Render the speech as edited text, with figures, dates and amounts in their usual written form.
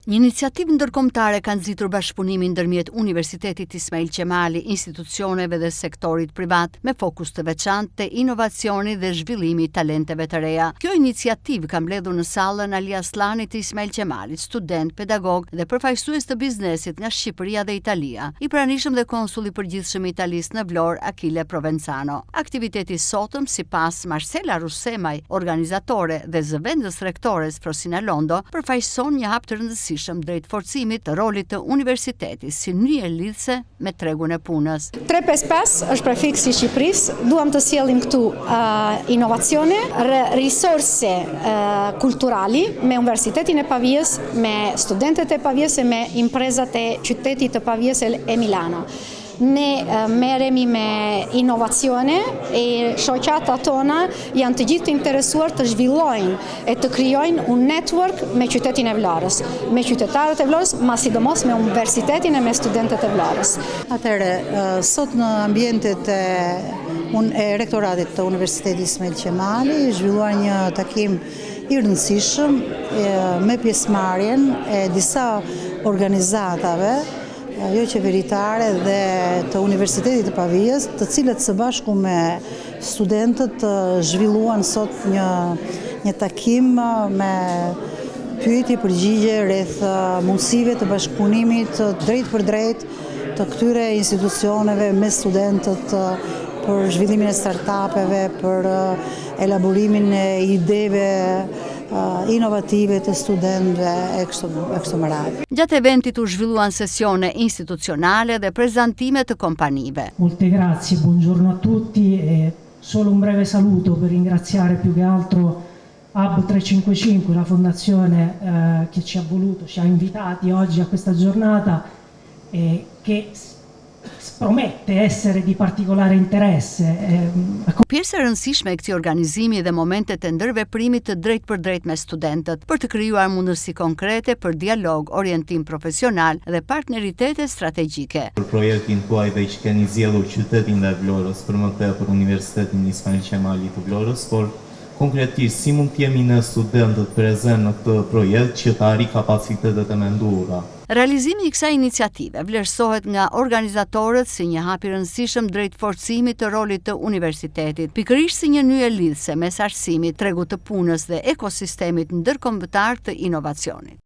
Një iniciativë ndërkombëtare ka nxitur bashkëpunimin ndërmjet Universitetit Ismail Qemali, institucioneve dhe sektorit privat me fokus të veçantë te inovacioni dhe zhvillimi i talenteve të reja. Kjo iniciativë ka mbledhur në sallën Ali Aslani të Ismail Qemalit, student, pedagog dhe përfaqësues të biznesit nga Shqipëria dhe Italia, i pranishëm dhe konsulli përgjithshëm i Italisë në Vlorë, Achille Provenzano. Aktiviteti sotëm, sipas Marcela Russemaj, organizatore dhe zëvendës rektores Frosina Londo, përfaqëson një hap të rëndësishëm drejt forcimit të rolit të universitetit si nyje lidhse me tregun e punës. 355 është prefiksi i Shqipërisë. Duam të sjellim këtu inovacione, risorse kulturali me Universitetin e Pavijës, me studentët e Pavijës e me imprezat e qytetit të Pavijës e Milano. Ne merremi me inovacione e shoqata tona janë të gjithë të interesuar të zhvillojnë e të krijojnë un network me qytetin e Vlorës, me qytetarët e Vlorës, ma sidomos me universitetin e me studentët e Vlorës. Atëherë, sot në ambientet e rektoratit të Universitetit Ismail Qemali zhvilluar një takim i rëndësishëm me pjesëmarrjen e disa organizatave jo qeveritare dhe të Universitetit të Pavijës, të cilët së bashku me studentët zhvilluan sot një takim me pyetje përgjigje rreth mundësive të bashkëpunimit drejt për drejt të këtyre institucioneve me studentët për zhvillimin e startupeve, për elaborimin e ideve inovative të studentëve e kështu me radhë. Gjatë eventit u zhvilluan sesione instituzionale dhe prezantime të kompanive. Molte grazie, buongiorno a tutti. Solo un breve saluto per ringraziare più che altro Hub 355, la fondazione che ci ha invitati oggi a questa giornata e che promette essere di particolare interesse. Pjesë e rëndësishme e këtij organizimi dhe momentet e ndërveprimit të drejt për drejt me studentët për të krijuar mundësi konkrete për dialog, orientim profesional dhe partneritete strategjike. Për projektin tuaj dhe që keni zgjedhur qytetin e Vlorës për më tepër Universitetin Ismail Qemali të Vlorës, por konkretisht si mund të jemi ne studentët prezent në këtë projekt që të arrijë kapacitetet e menduara. Realizimi i kësaj iniciative vlerësohet nga organizatorët si një hap i rëndësishëm drejt forcimit të rolit të universitetit, pikërisht si një nyje lidhse mes arsimit, tregut të punës dhe ekosistemit ndërkombëtar të inovacionit.